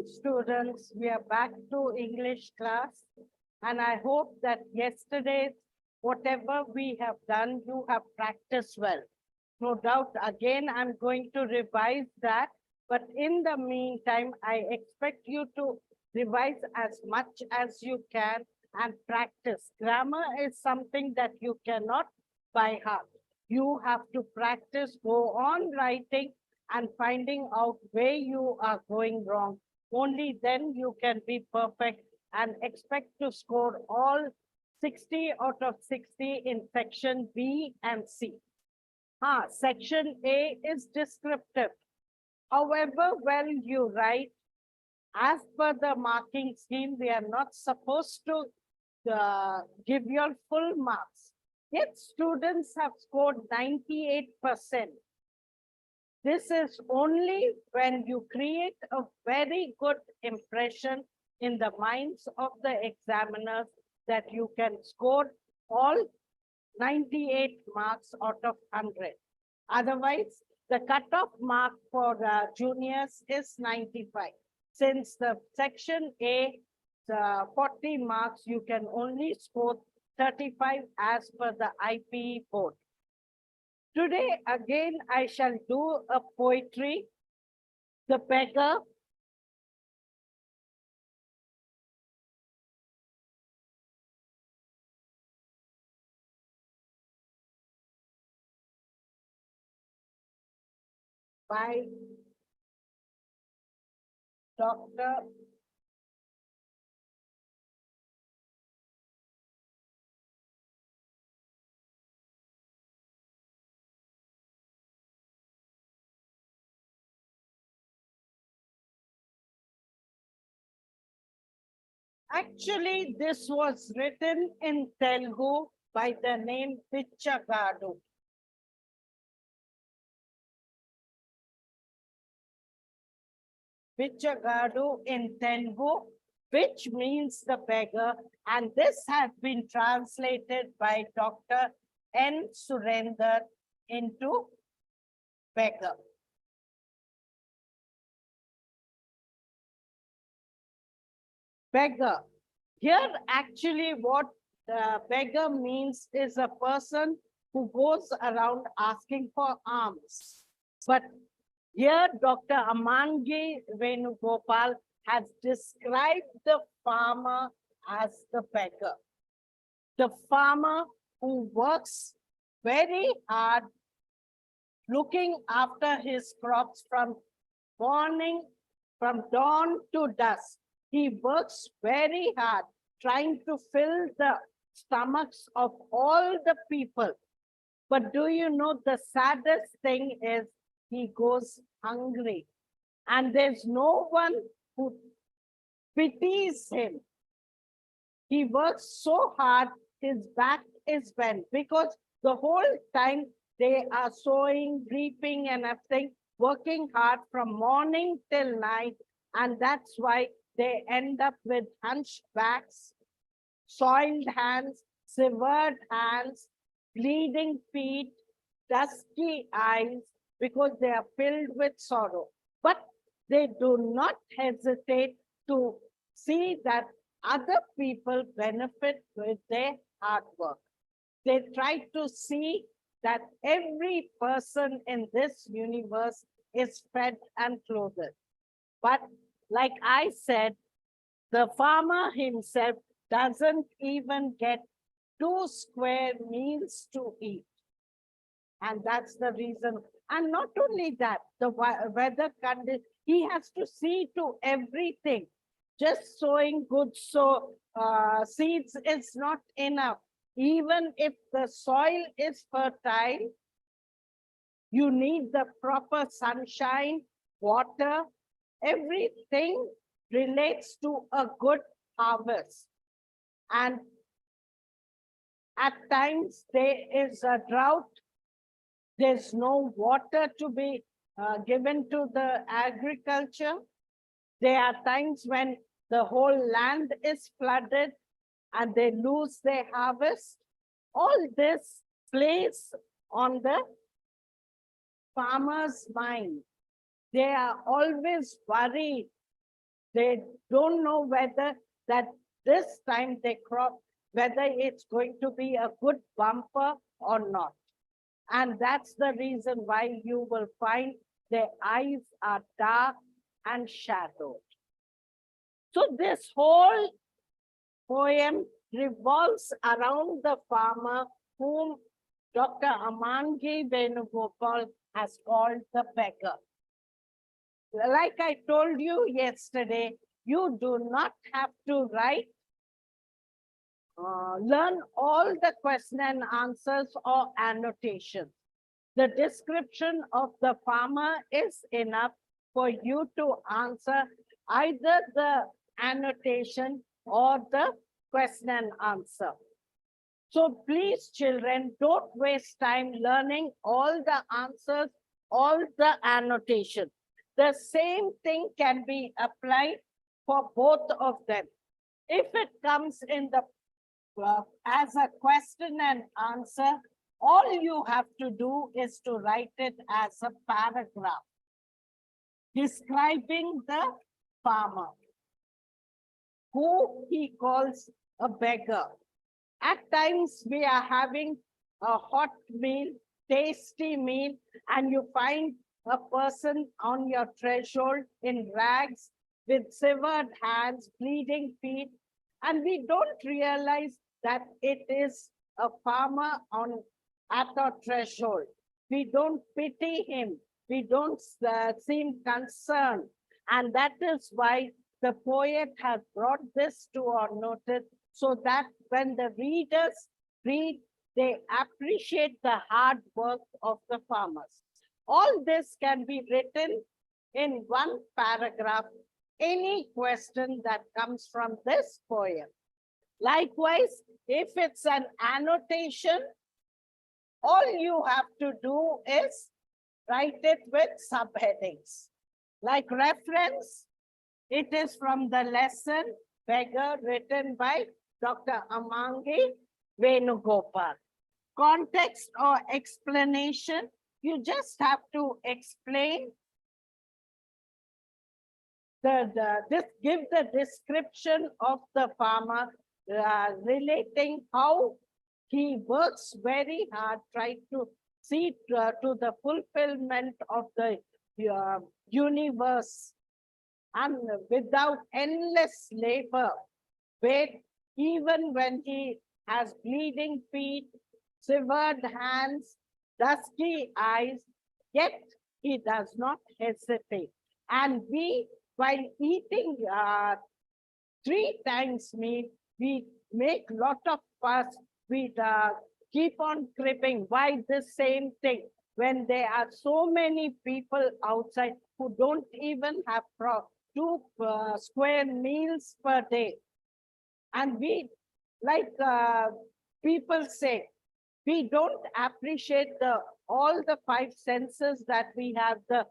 Welcome, students. We are back to English class, and I hope that yesterday, whatever we have done, you have practiced well. No doubt, again, I'm going to revise that, but in the meantime, I expect you to revise as much as you can and practice. Grammar is something that you cannot by heart. You have to practice, go on writing, and finding out where you are going wrong. Only then you can be perfect and expect to score all 60 out of 60 in section B and C. Section A is descriptive. However well you write, as per the marking scheme, we are not supposed to give your full marks. Yet students have scored 98%. This is only when you create a very good impression in the minds of the examiners that you can score all 98 marks out of 100. Otherwise, the cutoff mark for juniors is 95. Since the section A, 40 marks, you can only score 35 as per the IPE board. Today, again, I shall do a poetry, The Beggar. By Dr. Actually, this was written in Telugu by the name Pichagadu. Pichagadu in Telugu, which means the beggar, and this has been translated by Dr. N. Surender into beggar. Beggar. Here, actually, what beggar means is a person who goes around asking for alms. But here, Dr. Amangi Venugopal has described the farmer as the beggar. The farmer who works very hard, looking after his crops from morning, from dawn to dusk. He works very hard, trying to fill the stomachs of all the people. But do you know the saddest thing is he goes hungry and there's no one who pities him. He works so hard, his back is bent because the whole time they are sowing, reaping and everything, working hard from morning till night, and that's why they end up with hunched backs, soiled hands, severed hands, bleeding feet, dusky eyes, because they are filled with sorrow. But they do not hesitate to see that other people benefit with their hard work. They try to see that every person in this universe is fed and clothed. But like I said, the farmer himself doesn't even get 2 square meals to eat. And that's the reason. And not only that, the weather condition, he has to see to everything. Just sowing good seeds is not enough. Even if the soil is fertile, you need the proper sunshine, water, everything relates to a good harvest. And at times there is a drought. There's no water to be given to the agriculture. There are times when the whole land is flooded and they lose their harvest. All this plays on the farmer's mind. They are always worried They don't know whether that this time they crop, whether it's going to be a good bumper or not. And that's the reason why you will find their eyes are dark and shadowed. So this whole poem revolves around the farmer whom Dr. Amangi Venugopal has called the beggar. Like I told you yesterday, you do not have to write, learn all the question and answers or annotations. The description of the farmer is enough for you to answer either the annotation or the question and answer. So please, children, don't waste time learning all the answers, all the annotation. The same thing can be applied for both of them. If it comes in the as a question and answer, all you have to do is to write it as a paragraph describing the farmer, who he calls a beggar. At times we are having a hot meal, tasty meal, and you find a person on your threshold in rags with severed hands, bleeding feet, and we don't realize that it is a farmer at our threshold. We don't pity him. We don't seem concerned. And that is why the poet has brought this to our notice, so that when the readers read, they appreciate the hard work of the farmers. All this can be written in one paragraph, any question that comes from this poem. Likewise, if it's an annotation, all you have to do is write it with subheadings. Like reference, it is from the lesson Beggar, written by Dr. Amangi Venugopal. Context or explanation, you just have to explain give the description of the farmer, relating how he works very hard, trying to see to the fulfillment of the universe, and without endless labor, wait, even when he has bleeding feet, severed hands, dusky eyes, yet he does not hesitate. And we, while eating 3 times meat, we make lot of fuss. We keep on cribbing. Why the same thing? When there are so many people outside who don't even have 2 square meals per day. And we, like people say, we don't appreciate all the 5 senses that we have, the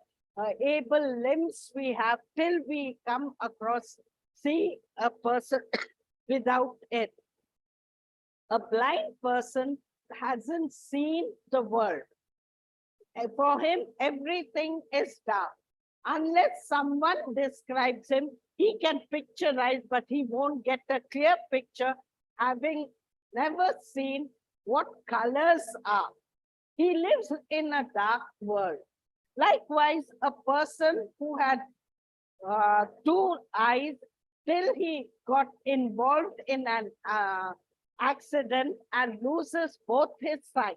able limbs we have, till we come across, see a person without it. A blind person hasn't seen the world. And for him, everything is dark. Unless someone describes him, he can picturize, but he won't get a clear picture, having never seen what colors are. He lives in a dark world. Likewise, a person who had 2 eyes, till he got involved in an accident and loses both his sight.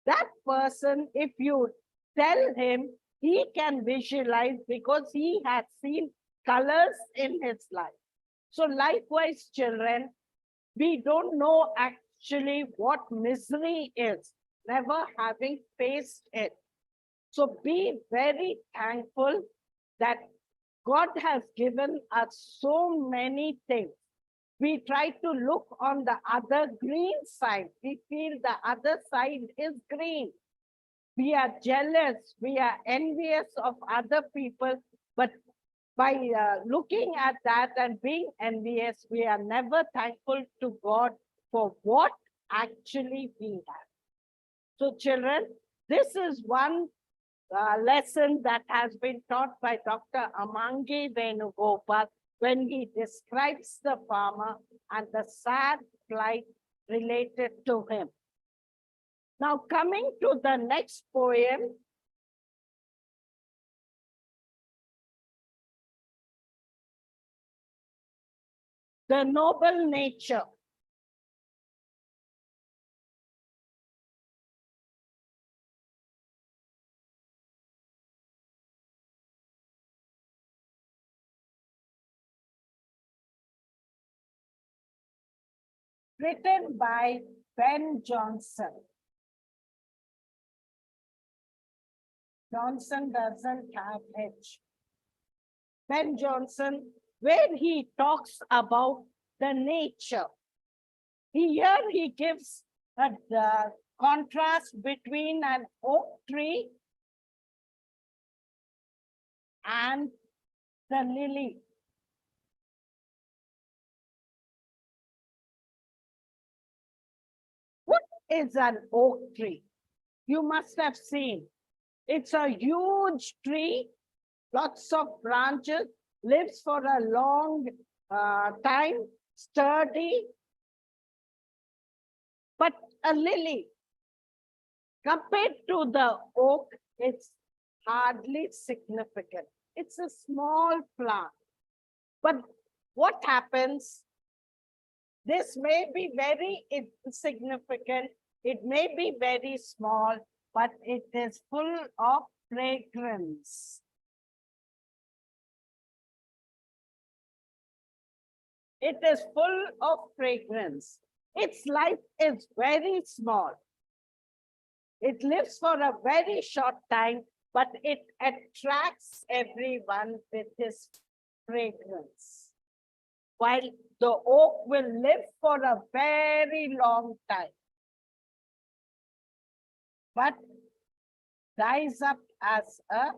That person, if you tell him, he can visualize because he has seen colors in his life. So likewise, children, we don't know actually what misery is, never having faced it. So be very thankful that God has given us so many things. We try to look on the other green side. We feel the other side is green. We are jealous, we are envious of other people, but by looking at that and being envious, we are never thankful to God for what actually we have. So children, this is one lesson that has been taught by Dr. Amangi Venugopal when he describes the farmer and the sad plight related to him. Now, coming to the next poem, The Noble Nature. Written by Ben Jonson. Jonson doesn't have H. Ben Jonson, where he talks about the nature. Here he gives the contrast between an oak tree and the lily. What is an oak tree? You must have seen. It's a huge tree, lots of branches, lives for a long time, sturdy. But a lily, compared to the oak, it's hardly significant. It's a small plant. But what happens? This may be very insignificant. It may be very small, but it is full of fragrance. It is full of fragrance. Its life is very small. It lives for a very short time, but it attracts everyone with its fragrance. While the oak will live for a very long time, but dies up as a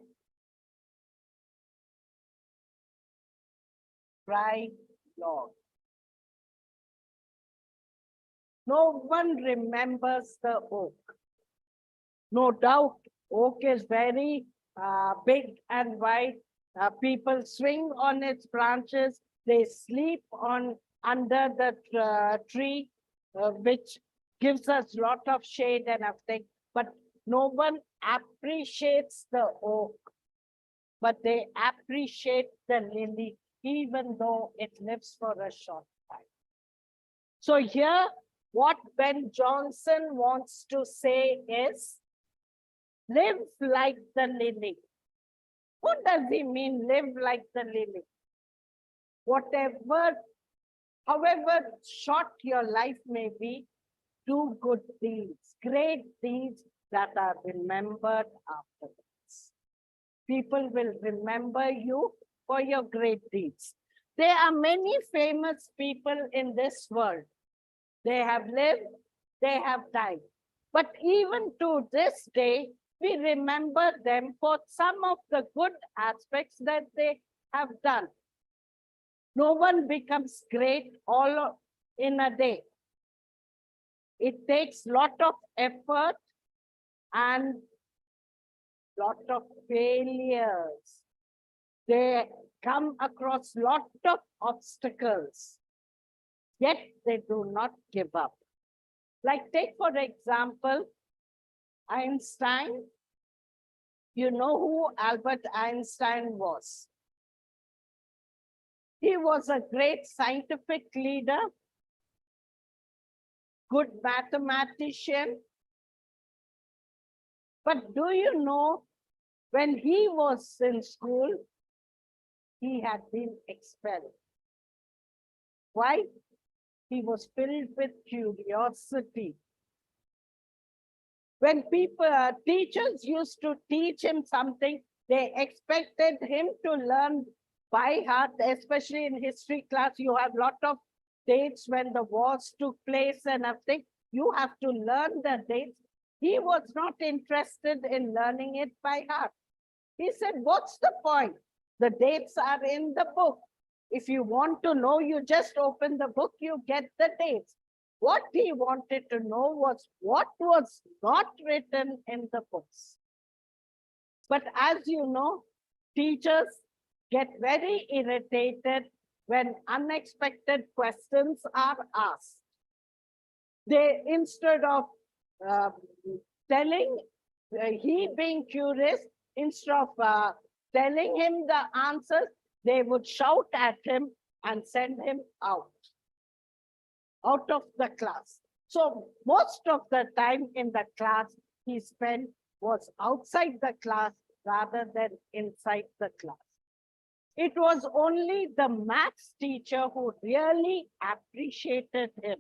dry log. No one remembers the oak. No doubt, oak is very big and wide. People swing on its branches. They sleep under the tree, which gives us a lot of shade and everything. But no one appreciates the oak. But they appreciate the lily, even though it lives for a short time. So here, what Ben Jonson wants to say is, live like the lily. What does he mean, live like the lily? However short your life may be, do good deeds, great deeds that are remembered afterwards. People will remember you for your great deeds. There are many famous people in this world. They have lived, they have died. But even to this day, we remember them for some of the good aspects that they have done. No one becomes great all in a day. It takes a lot of effort and lot of failures. They come across lot of obstacles, yet they do not give up. Like take for example, Einstein. You know who Albert Einstein was. He was a great scientific leader, good mathematician. But do you know, when he was in school, he had been expelled. Why? He was filled with curiosity. When teachers used to teach him something, they expected him to learn by heart, especially in history class. You have a lot of dates when the wars took place and everything. You have to learn the dates. He was not interested in learning it by heart. He said, what's the point? The dates are in the book. If you want to know, you just open the book, you get the dates. What he wanted to know was what was not written in the books. But as you know, teachers get very irritated when unexpected questions are asked. They, instead of uh, telling, he being curious, instead of telling him the answers, they would shout at him and send him out of the class. So most of the time in the class he spent was outside the class rather than inside the class. It was only the maths teacher who really appreciated him.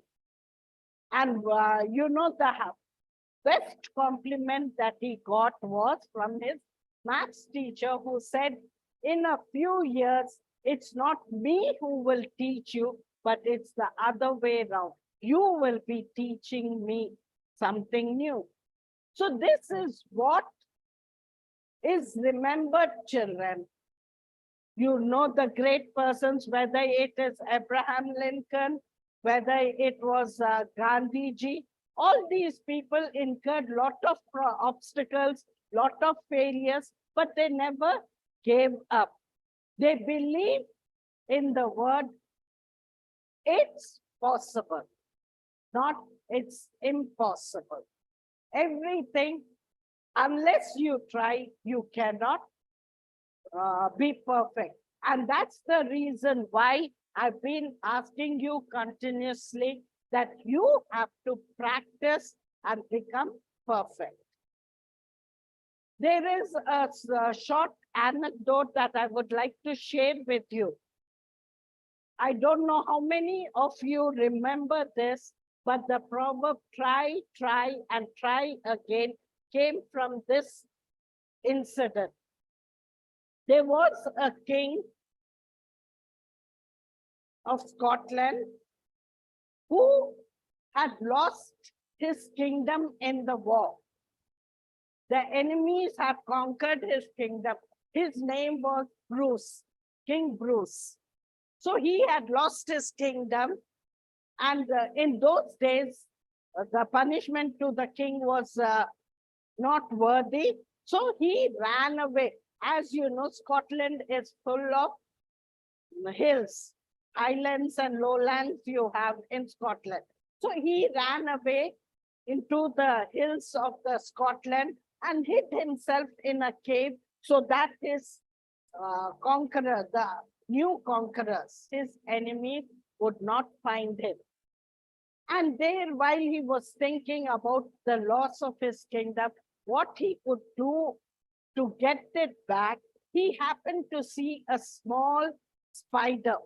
And the best compliment that he got was from his maths teacher, who said, in a few years, it's not me who will teach you, but it's the other way around. You will be teaching me something new. So this is what is remembered, children. You know the great persons, whether it is Abraham Lincoln, whether it was Gandhiji, all these people incurred lot of obstacles, lot of failures, but they never gave up. They believed in the word, it's possible, not it's impossible. Everything, unless you try, you cannot be perfect. And that's the reason why I've been asking you continuously that you have to practice and become perfect. There is a short anecdote that I would like to share with you. I don't know how many of you remember this, but the proverb try, and try again came from this incident. There was a king of Scotland who had lost his kingdom in the war. The enemies have conquered his kingdom. His name was Bruce, King Bruce. So he had lost his kingdom. And in those days, the punishment to the king was not worthy. So he ran away. As you know, Scotland is full of hills, highlands and lowlands you have in Scotland. So he ran away into the hills of the Scotland and hid himself in a cave so that his conqueror, the new conquerors, his enemies, would not find him. And there, while he was thinking about the loss of his kingdom, what he could do to get it back, he happened to see a small spider.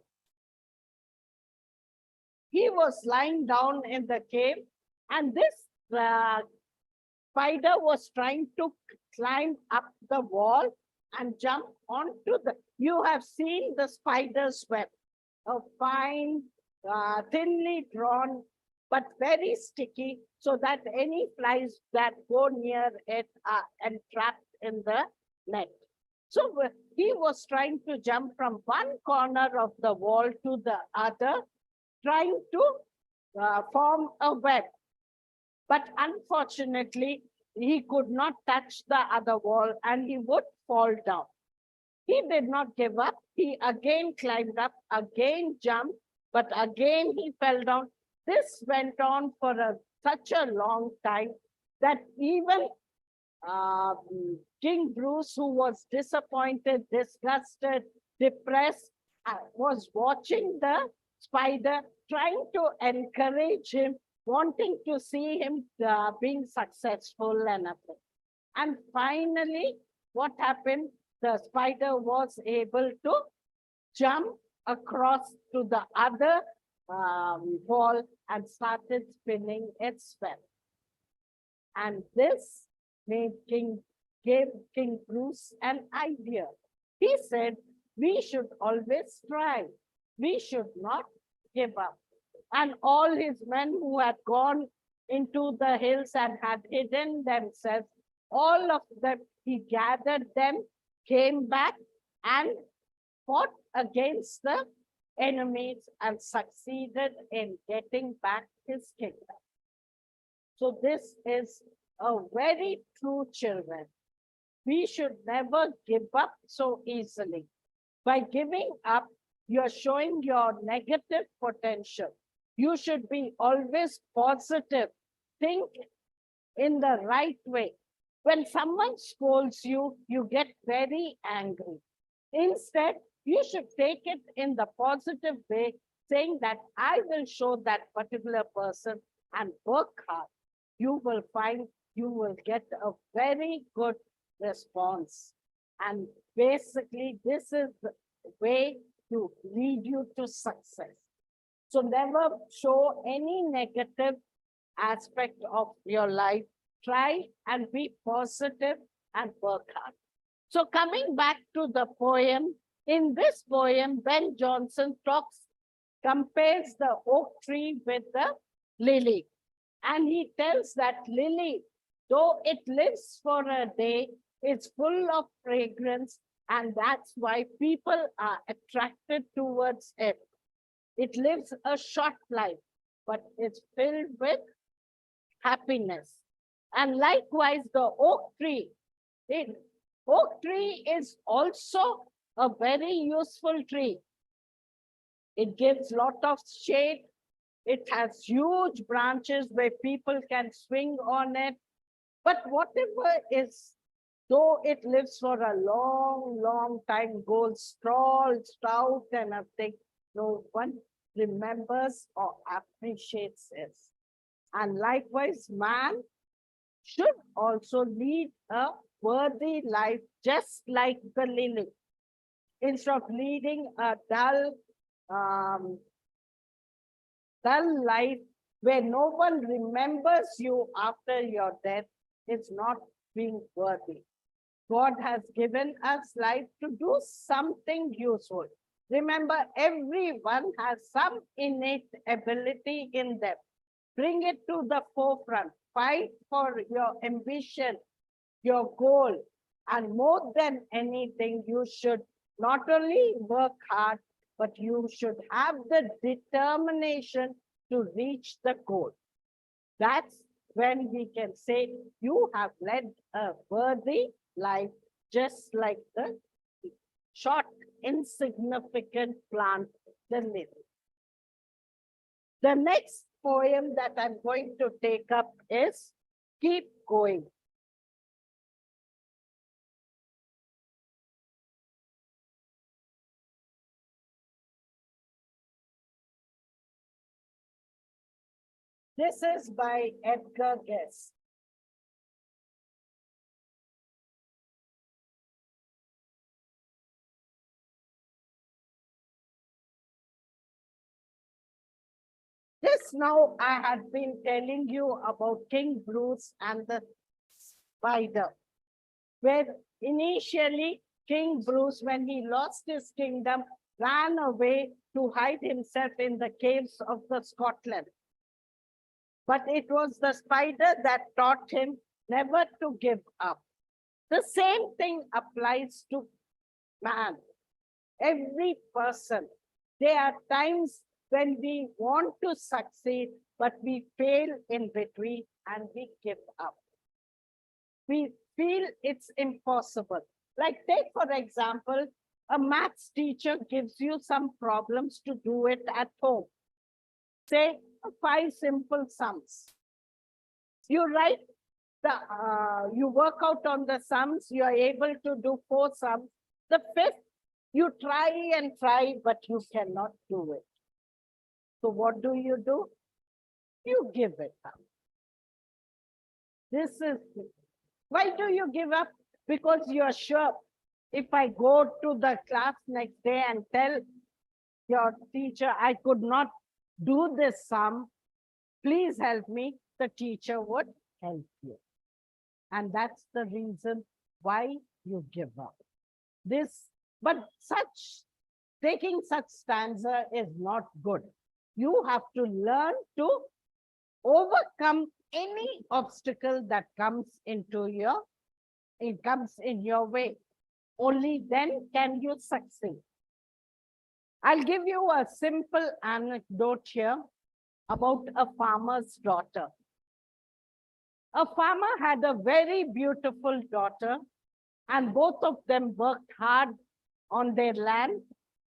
He was lying down in the cave, and this spider was trying to climb up the wall and jump onto the, you have seen the spider's web, a fine, thinly drawn, but very sticky, so that any flies that go near it are entrapped in the net. So he was trying to jump from one corner of the wall to the other, trying to form a web. But unfortunately, he could not touch the other wall and he would fall down. He did not give up. He again climbed up, again jumped, but again he fell down. This went on for such a long time that even King Bruce, who was disappointed, disgusted, depressed, was watching the spider, trying to encourage him, wanting to see him being successful and everything. And finally, what happened? The spider was able to jump across to the other wall and started spinning its web. And this gave King Bruce an idea. He said, we should always strive. We should not give up. And all his men who had gone into the hills and had hidden themselves, all of them, he gathered them, came back and fought against the enemies and succeeded in getting back his kingdom. So this is a very true, children. we should never give up so easily. By giving up, you're showing your negative potential. You should be always positive. Think in the right way. When someone scolds you, you get very angry. Instead, you should take it in the positive way, saying that I will show that particular person and work hard. You will find you will get a very good response. And basically, this is the way to lead you to success. So never show any negative aspect of your life. Try and be positive and work hard. So coming back to the poem, in this poem, Ben Jonson compares the oak tree with the lily. And he tells that lily, though it lives for a day, it's full of fragrance, and that's why people are attracted towards it. It lives a short life, but it's filled with happiness. And likewise, the oak tree. Oak tree is also a very useful tree. It gives lot of shade. It has huge branches where people can swing on it. But whatever is, though it lives for a long, long time, goes tall, stout, and a thing, no one remembers or appreciates it. And likewise, man should also lead a worthy life, just like the lily. Instead of leading a dull life where no one remembers you after your death, it's not being worthy. God has given us life to do something useful. Remember, everyone has some innate ability in them. Bring it to the forefront. Fight for your ambition, your goal. And more than anything, you should not only work hard, but you should have the determination to reach the goal. That's when we can say you have led a worthy life, just like the short, insignificant plant, the lily. The next poem that I'm going to take up is Keep Going. This is by Edgar Guest. This now I had been telling you about King Bruce and the spider, where initially King Bruce, when he lost his kingdom, ran away to hide himself in the caves of the Scotland. But it was the spider that taught him never to give up. The same thing applies to man. Every person. There are times when we want to succeed, but we fail in between and we give up. We feel it's impossible. Like take, for example, a maths teacher gives you some problems to do it at home. Say 5 simple sums. You write you work out on the sums, you are able to do 4 sums. The 5th, you try and try, but you cannot do it. So what do? You give it up. This is, why do you give up? Because you're sure, if I go to the class next day and tell your teacher, I could not do this sum, please help me, the teacher would help you. And that's the reason why you give up. But taking such stanza is not good. You have to learn to overcome any obstacle that comes in your way. Only then can you succeed. I'll give you a simple anecdote here about a farmer's daughter. A farmer had a very beautiful daughter, and both of them worked hard on their land.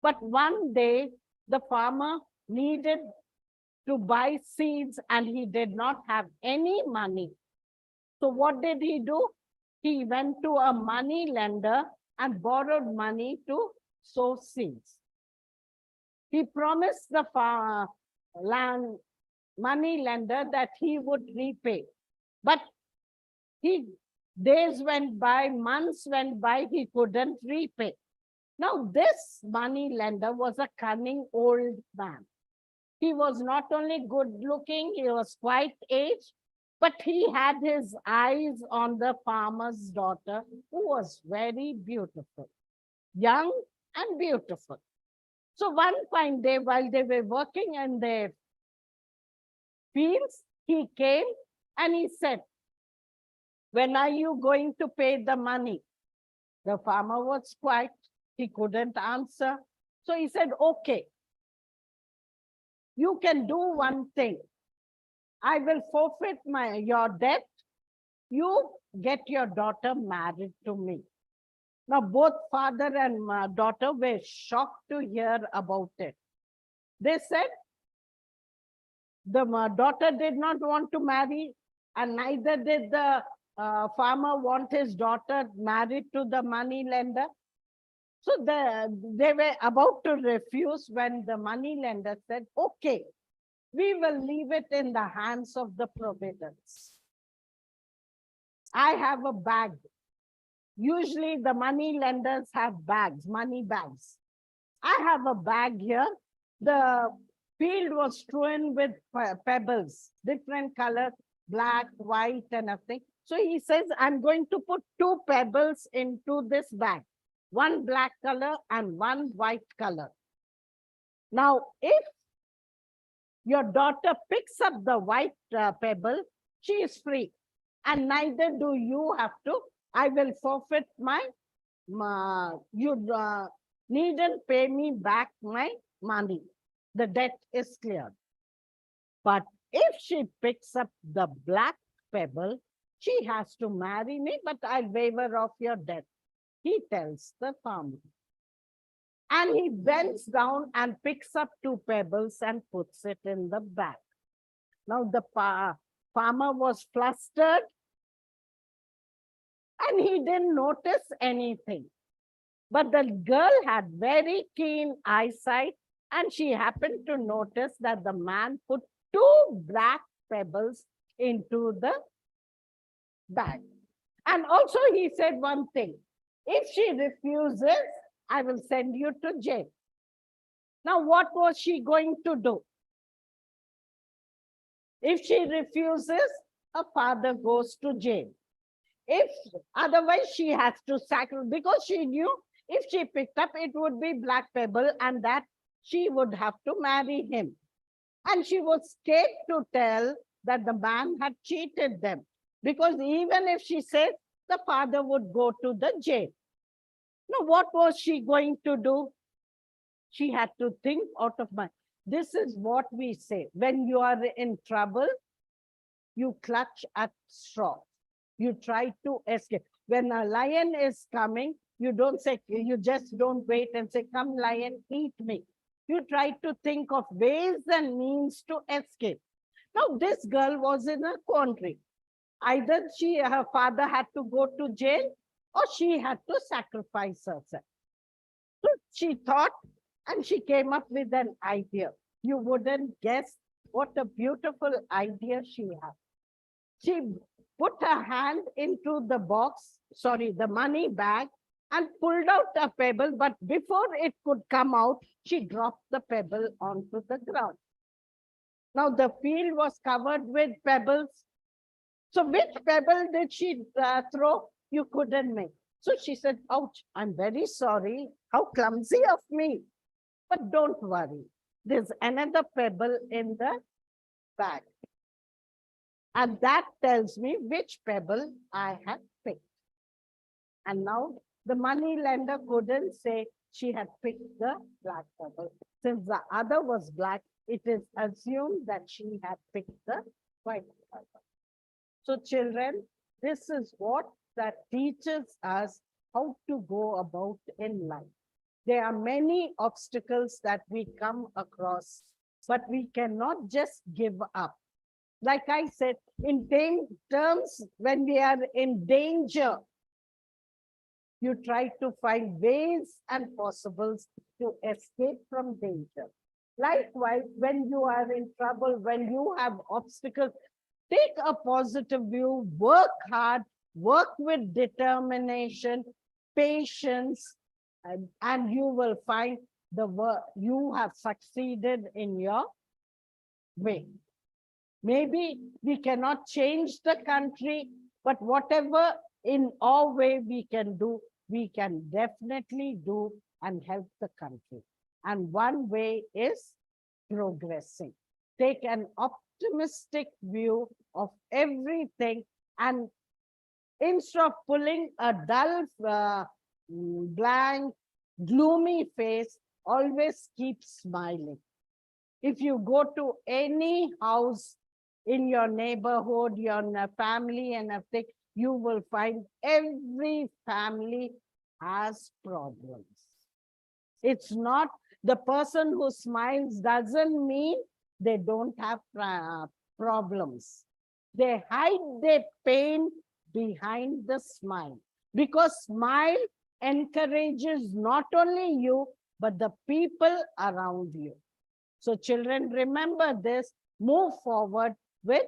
But one day, the farmer needed to buy seeds and he did not have any money. So what did he do? He went to a money lender and borrowed money to sow seeds. He promised the money lender that he would repay. But days went by, months went by, he couldn't repay. Now, this money lender was a cunning old man. He was not only good looking, he was quite aged, but he had his eyes on the farmer's daughter, who was very beautiful, young and beautiful. So one fine day, while they were working in their fields, he came and he said, "When are you going to pay the money?" The farmer was quiet. He couldn't answer. So he said, "Okay, you can do one thing. I will forfeit your debt. You get your daughter married to me." Now, both father and daughter were shocked to hear about it. They said the daughter did not want to marry, and neither did the farmer want his daughter married to the money lender. So they were about to refuse when the money lender said, "Okay, we will leave it in the hands of the providence. I have a bag." Usually the money lenders have bags, money bags. I have a bag here. The field was strewn with pebbles, different colors, black, white, and everything. So he says, "I'm going to put 2 pebbles into this bag, one black color and one white color. Now, if your daughter picks up the white pebble, she is free. And neither do you have to. I will forfeit you needn't pay me back my money. The debt is cleared. But if she picks up the black pebble, she has to marry me, but I'll waive off your debt," he tells the farmer. And he bends down and picks up 2 pebbles and puts it in the bag. Now the farmer was flustered and he didn't notice anything. But the girl had very keen eyesight and she happened to notice that the man put 2 black pebbles into the bag. And also he said one thing, "If she refuses, I will send you to jail." Now, what was she going to do? If she refuses, her father goes to jail. If otherwise she has to sacrifice, because she knew if she picked up, it would be black pebble and that she would have to marry him. And she was scared to tell that the man had cheated them, because even if she said, the father would go to the jail. Now, what was she going to do? She had to think out of mind. This is what we say. When you are in trouble, you clutch at straw. You try to escape. When a lion is coming, you just don't wait and say, "Come lion, eat me." You try to think of ways and means to escape. Now, this girl was in a quandary. Either her father had to go to jail or she had to sacrifice herself. So she thought and she came up with an idea. You wouldn't guess what a beautiful idea she had. She put her hand into the the money bag, and pulled out a pebble, but before it could come out, she dropped the pebble onto the ground. Now the field was covered with pebbles. So which pebble did she throw? You couldn't make. So she said, "Ouch, I'm very sorry. How clumsy of me. But don't worry. There's another pebble in the bag. And that tells me which pebble I had picked." And now the money lender couldn't say she had picked the black pebble. Since the other was black, it is assumed that she had picked the white pebble. So children, this is what that teaches us how to go about in life. There are many obstacles that we come across, but we cannot just give up. Like I said, in terms, when we are in danger, you try to find ways and possibles to escape from danger. Likewise, when you are in trouble, when you have obstacles, take a positive view, work hard, work with determination, patience, and you will find the work you have succeeded in your way. Maybe we cannot change the country, but whatever in our way we can do, we can definitely do and help the country. And one way is progressing. Take an optimistic view of everything, and instead of pulling a dull, blank, gloomy face, always keep smiling. If you go to any house in your neighborhood, your family and everything, you will find every family has problems. It's not the person who smiles doesn't mean they don't have problems. They hide their pain behind the smile, because smile encourages not only you, but the people around you. So children, remember this, move forward with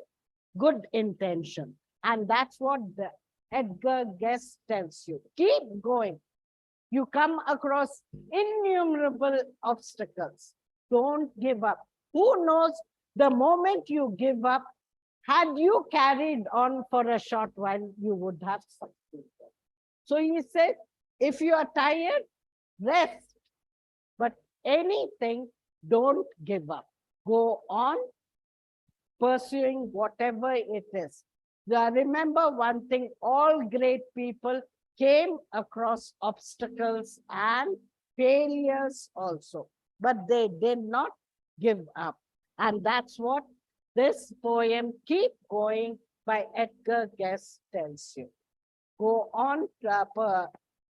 good intention. And that's what the Edgar Guest tells you. Keep going. You come across innumerable obstacles. Don't give up. Who knows, the moment you give up, had you carried on for a short while, you would have succeeded. So he said, if you are tired, rest. But anything, don't give up. Go on pursuing whatever it is. Remember one thing, all great people came across obstacles and failures also, but they did not give up. And that's what this poem, Keep Going, by Edgar Guest, tells you. Go on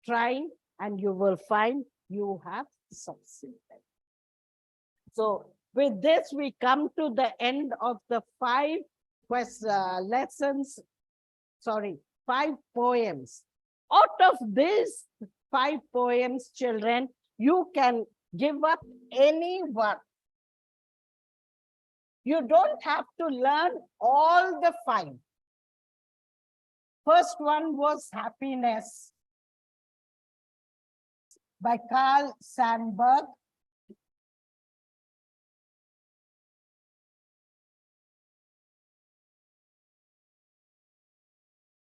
trying, and you will find you have succeeded. So with this, we come to the end of the 5 poems. Out of these 5 poems, children, you can give up any one. You don't have to learn all the 5. First one was Happiness by Carl Sandburg.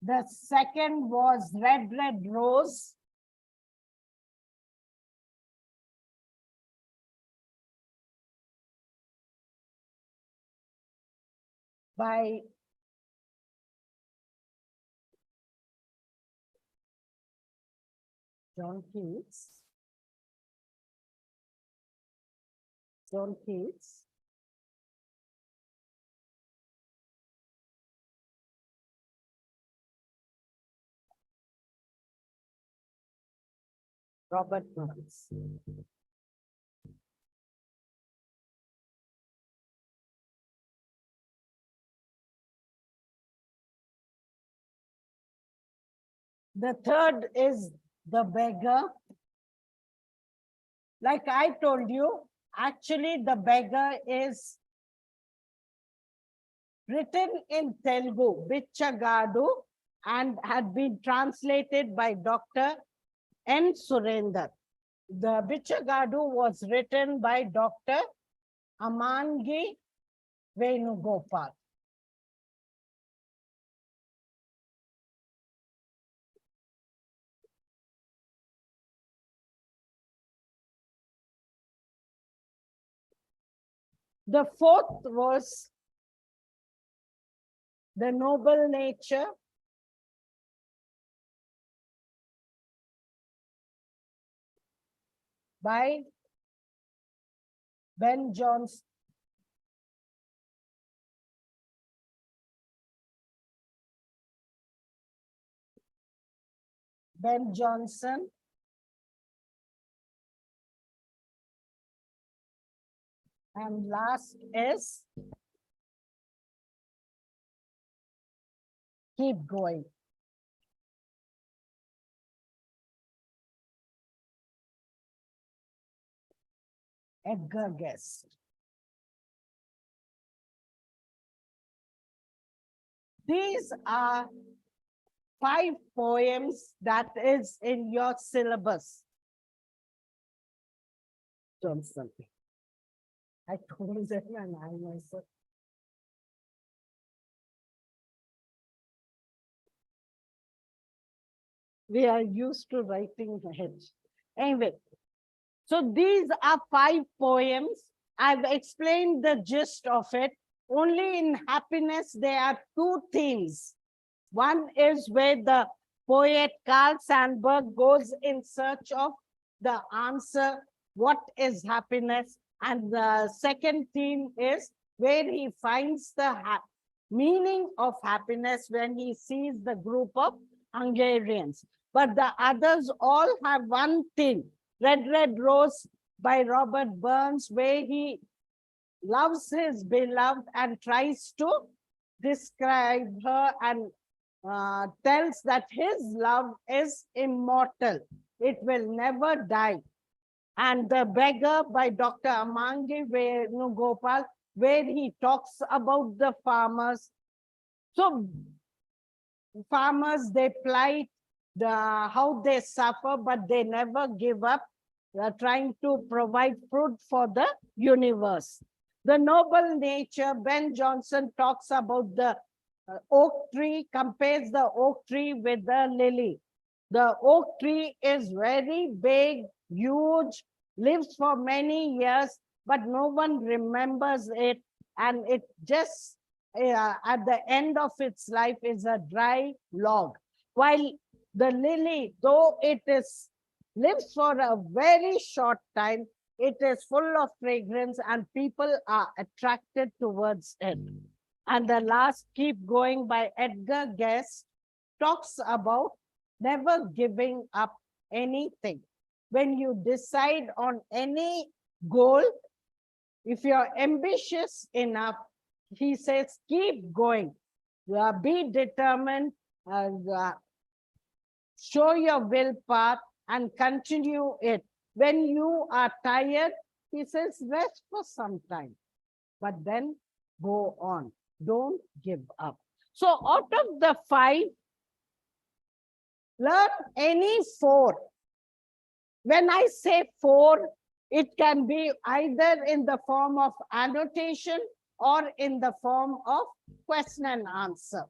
The second was Red, Red Rose by John Keats. Robert Burns. The third is The Beggar. Like I told you, actually The Beggar is written in Telugu, Bichagadu, and had been translated by Dr. N. Surender. The Bichagadu was written by Dr. Amangi Venugopal. The fourth was The Noble Nature by Ben Jonson. Ben Jonson. And last is keep going. Edgar Guest. These are 5 poems that is in your syllabus. Johnson. I told them and I myself. We are used to writing ahead. Anyway, so these are 5 poems. I've explained the gist of it. Only in happiness, there are 2 themes. One is where the poet Carl Sandburg goes in search of the answer, what is happiness? And the second theme is where he finds the meaning of happiness when he sees the group of Hungarians. But the others all have one thing, Red, Red Rose by Robert Burns, where he loves his beloved and tries to describe her and tells that his love is immortal. It will never die. And The Beggar by Dr. Amangi Gopal, where he talks about the farmers. So farmers, they plight, how they suffer, but they never give up. They are trying to provide fruit for the universe. The Noble Nature, Ben Jonson talks about the oak tree, compares the oak tree with the lily. The oak tree is very big, huge, lives for many years, but no one remembers it. And it just, at the end of its life, is a dry log. While the lily, though it lives for a very short time, it is full of fragrance and people are attracted towards it. And the last, Keep Going by Edgar Guest, talks about never giving up anything. When you decide on any goal, if you're ambitious enough, he says, keep going. Be determined, show your will path and continue it. When you are tired, he says, rest for some time, but then go on. Don't give up. So out of the 5, learn any 4. When I say 4, it can be either in the form of annotation or in the form of question and answer.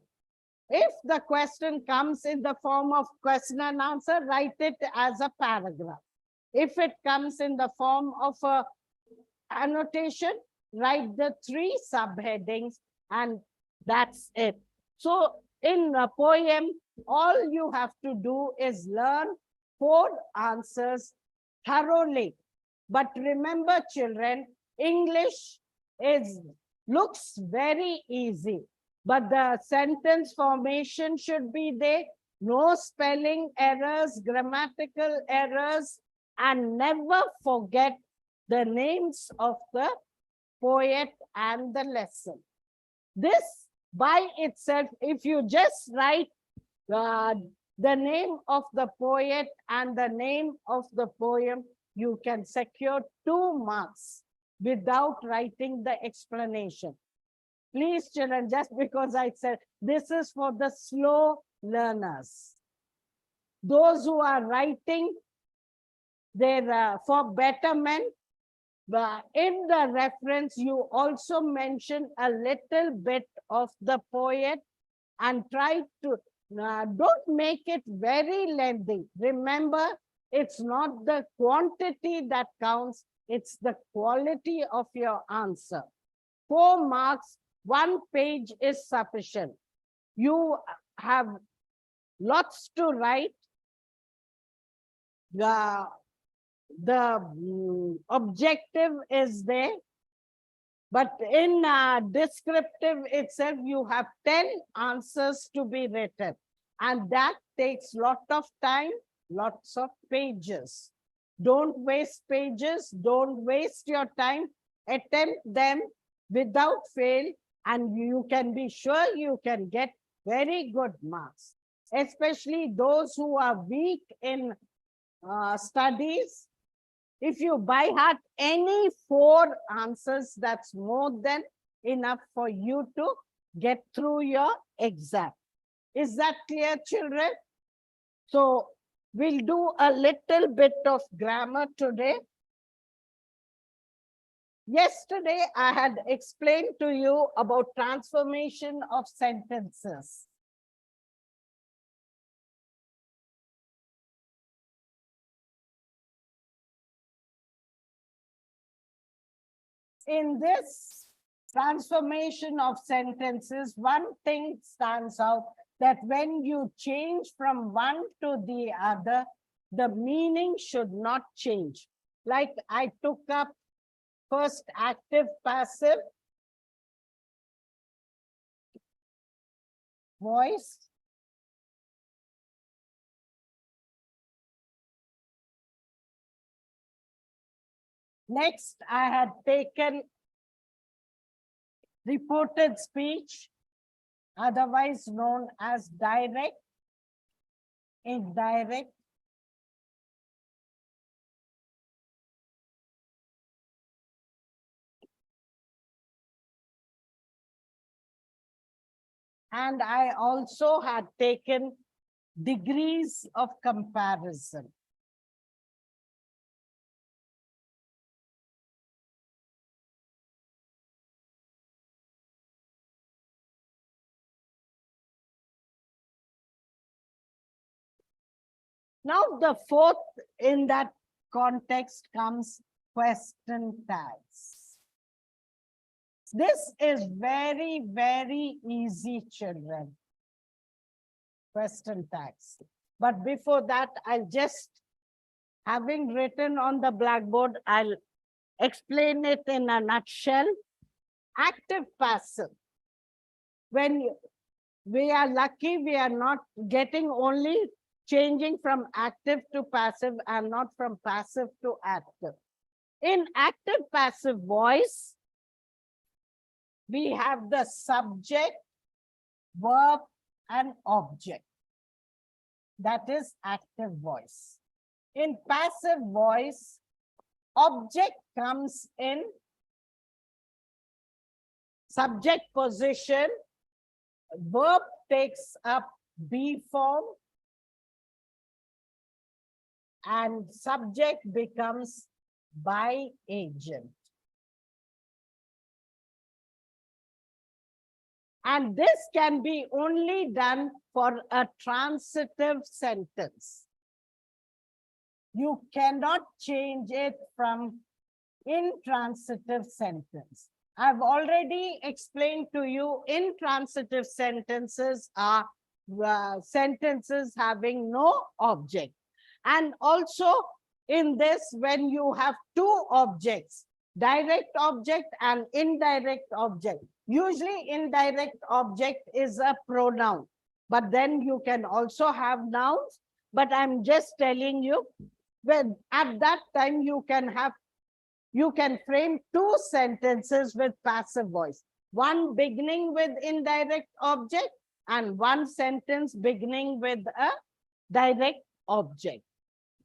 If the question comes in the form of question and answer, write it as a paragraph. If it comes in the form of a annotation, write the 3 subheadings and that's it. So in a poem, all you have to do is learn 4 answers thoroughly. But remember, children, English looks very easy, but the sentence formation should be there, no spelling errors, grammatical errors, and never forget the names of the poet and the lesson. This by itself, if you just write the name of the poet and the name of the poem, you can secure 2 marks without writing the explanation. Please, children, just because I said this is for the slow learners. Those who are writing, they're for betterment. In the reference, you also mention a little bit of the poet and try to, don't make it very lengthy. Remember, it's not the quantity that counts, it's the quality of your answer. 4 marks, 1 page is sufficient. You have lots to write. The objective is there, but in descriptive itself, you have 10 answers to be written. And that takes lot of time, lots of pages. Don't waste pages, don't waste your time, attempt them without fail, and you can be sure you can get very good marks. Especially those who are weak in studies. If you by heart any 4 answers, that's more than enough for you to get through your exam. Is that clear, children? So we'll do a little bit of grammar today. Yesterday, I had explained to you about transformation of sentences. In this transformation of sentences, one thing stands out, that when you change from one to the other, the meaning should not change. Like I took up first active, passive, voice. Next, I had taken reported speech, otherwise known as direct, indirect, and I also had taken degrees of comparison. Now, the fourth in that context comes question tags. This is very, very easy, children. Question tags. But before that, I'll just, having written on the blackboard, I'll explain it in a nutshell. Active, passive. When we are lucky, we are not getting only changing from active to passive and not from passive to active. In active passive voice, we have the subject, verb, and object. That is active voice. In passive voice, object comes in subject position, verb takes up be form, and subject becomes by agent. And this can be only done for a transitive sentence. You cannot change it from intransitive sentence. I've already explained to you, intransitive sentences are sentences having no object. And also in this, when you have 2 objects, direct object and indirect object. Usually indirect object is a pronoun, but then you can also have nouns. But I'm just telling you, when at that time you can frame 2 sentences with passive voice. One beginning with indirect object and one sentence beginning with a direct object.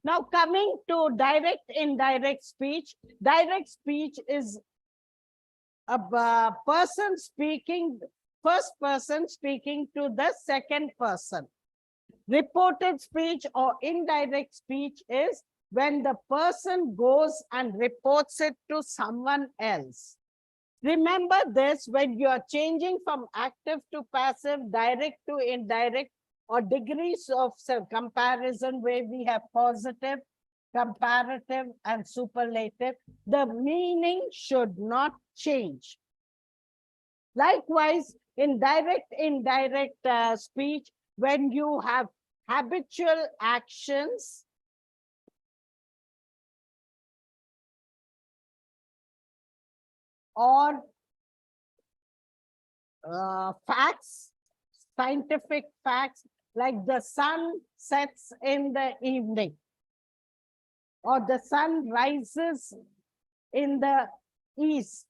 Now coming to direct, indirect speech. Direct speech is a person speaking, first person speaking to the second person. Reported speech or indirect speech is when the person goes and reports it to someone else. Remember this, when you are changing from active to passive, direct to indirect, or degrees of comparison where we have positive, comparative, and superlative, the meaning should not change. Likewise, in direct, indirect speech, when you have habitual actions or facts, scientific facts, like the sun sets in the evening, or the sun rises in the east.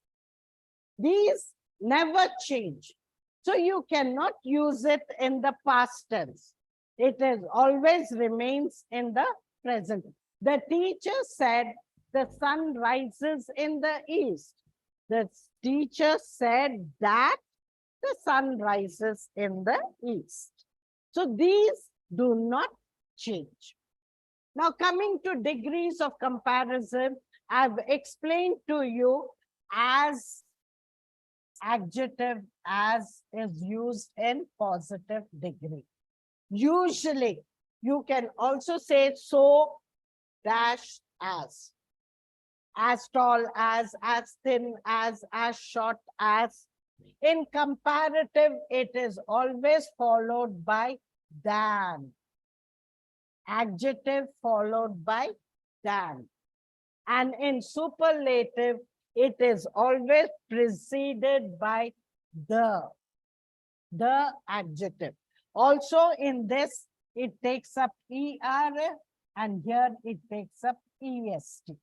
These never change. So you cannot use it in the past tense. It is always remains in the present. The teacher said the sun rises in the east. The teacher said that the sun rises in the east. So these do not change. Now coming to degrees of comparison, I've explained to you as adjective as is used in positive degree. Usually, you can also say so dash as tall as thin as short as. In comparative, it is always followed by than. Adjective followed by than. And in superlative, it is always preceded by the adjective. Also in this, it takes up ER, and here it takes up EST.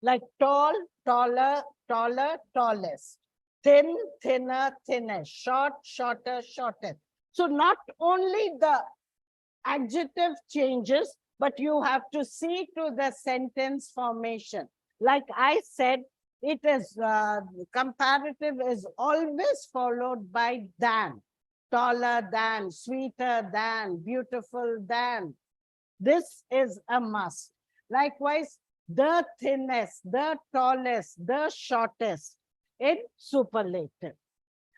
Like tall, taller, taller, tallest. Thin, thinner, thinnest. Short, shorter, shortest. So not only the adjective changes, but you have to see to the sentence formation. Like I said, it is comparative is always followed by than. Taller than, sweeter than, beautiful than. This is a must. Likewise, the thinnest, the tallest, the shortest in superlative.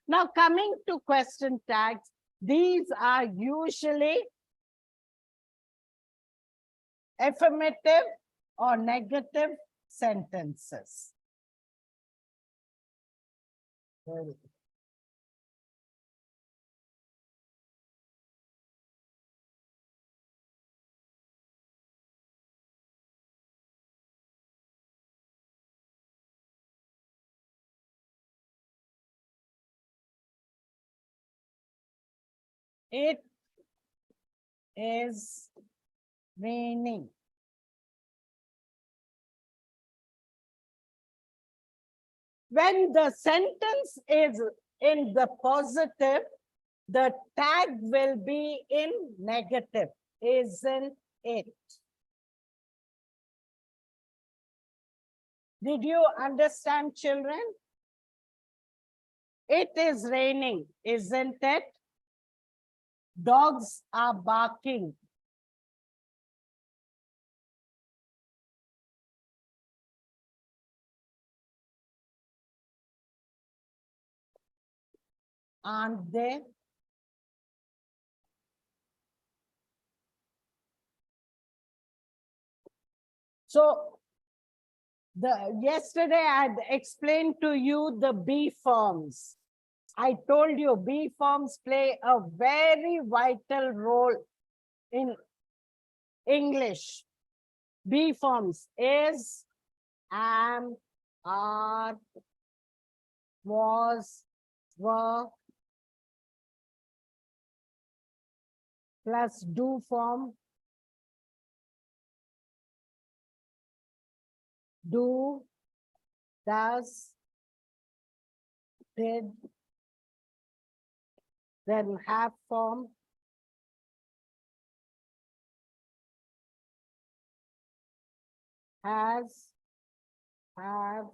Now coming to question tags, these are usually affirmative or negative sentences. Very good. It is raining. When the sentence is in the positive, the tag will be in negative, isn't it? Did you understand, children? It is raining, isn't it? Dogs are barking. Aren't they? So yesterday I had explained to you the B forms. I told you B forms play a very vital role in English. B forms is, am, are, was, were, plus do form, do, does, did, then have form, has, have.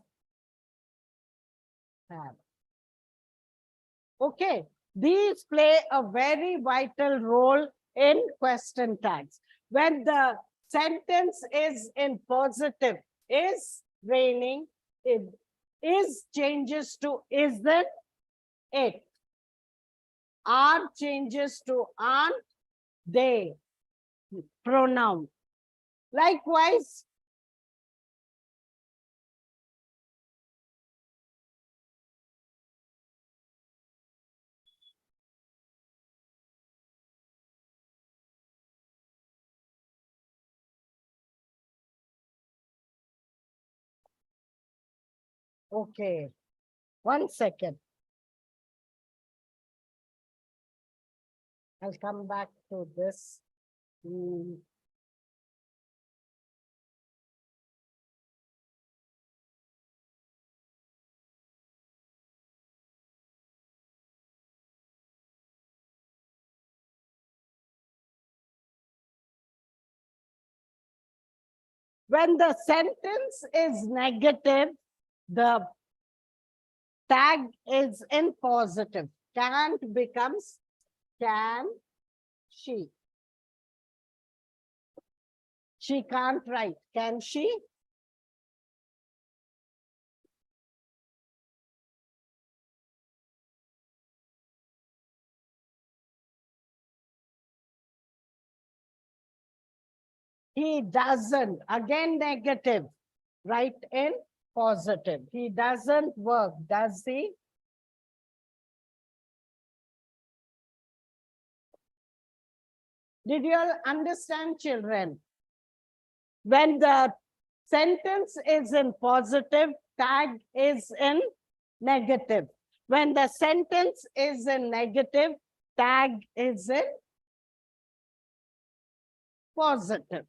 Okay, these play a very vital role in question tags. When the sentence is in positive, is raining, it is changes to isn't it. Are changes to aren't they, pronoun. Likewise, okay, 1 second. I'll come back to this. Mm. When the sentence is negative, the tag is in positive. Can't becomes can she. She can't write. Can she? He doesn't. Again, negative. Write in positive. He doesn't work, does he? Did you all understand, children? When the sentence is in positive, tag is in negative. When the sentence is in negative, tag is in positive.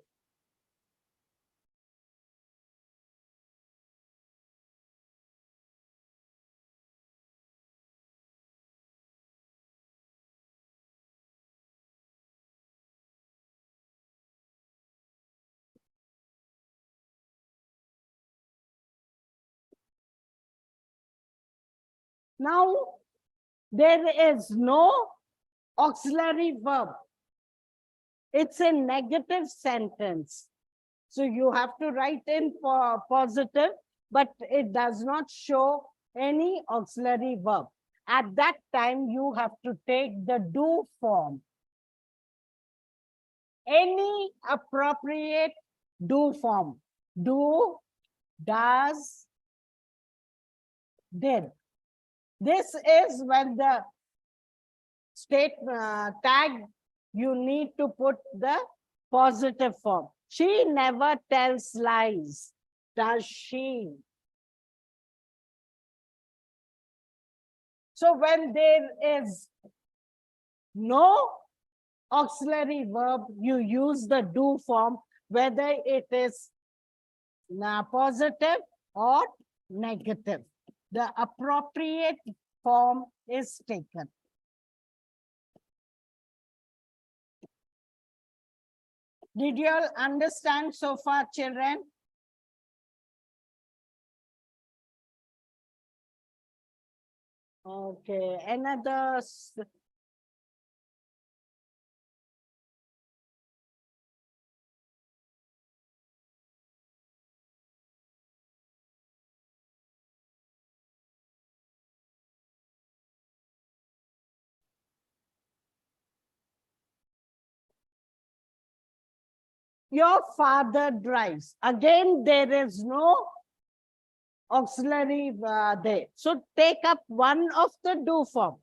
Now, there is no auxiliary verb. It's a negative sentence. So you have to write in for positive, but it does not show any auxiliary verb. At that time, you have to take the do form. Any appropriate do form. Do, does, did. This is when the state tag, you need to put the positive form. She never tells lies, does she? So when there is no auxiliary verb, you use the do form, whether it is positive or negative. The appropriate form is taken. Did you all understand so far, children? Okay, another. Your father drives. Again, there is no auxiliary there. So take up one of the do form.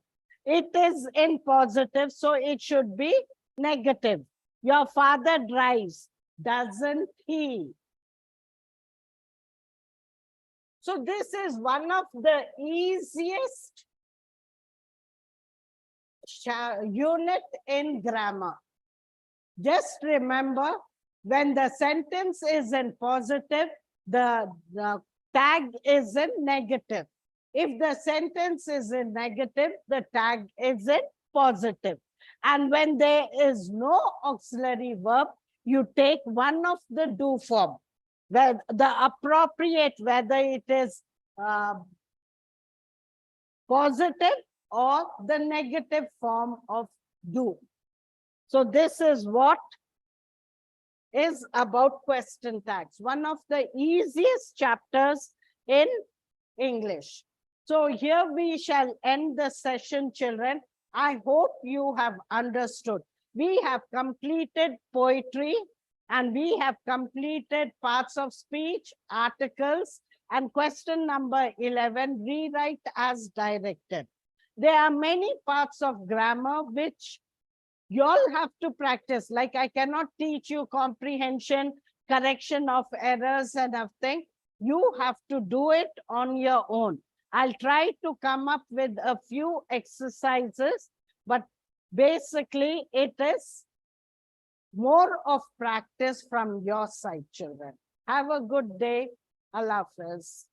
It is in positive, so it should be negative. Your father drives, doesn't he? So this is one of the easiest unit in grammar. Just remember, when the sentence is in positive, the tag is in negative. If the sentence is in negative, the tag is in positive. And when there is no auxiliary verb, you take one of the do form, where the appropriate, whether it is positive or the negative form of do. So this is what is about question tags, one of the easiest chapters in English. So here we shall end the session, children. I hope you have understood. We have completed poetry and we have completed parts of speech, articles, and question number 11, rewrite as directed. There are many parts of grammar which you all have to practice. Like I cannot teach you comprehension, correction of errors and everything. You have to do it on your own. I'll try to come up with a few exercises, but Basically, it is more of practice from your side, children. Have a good day. Allah Hafiz.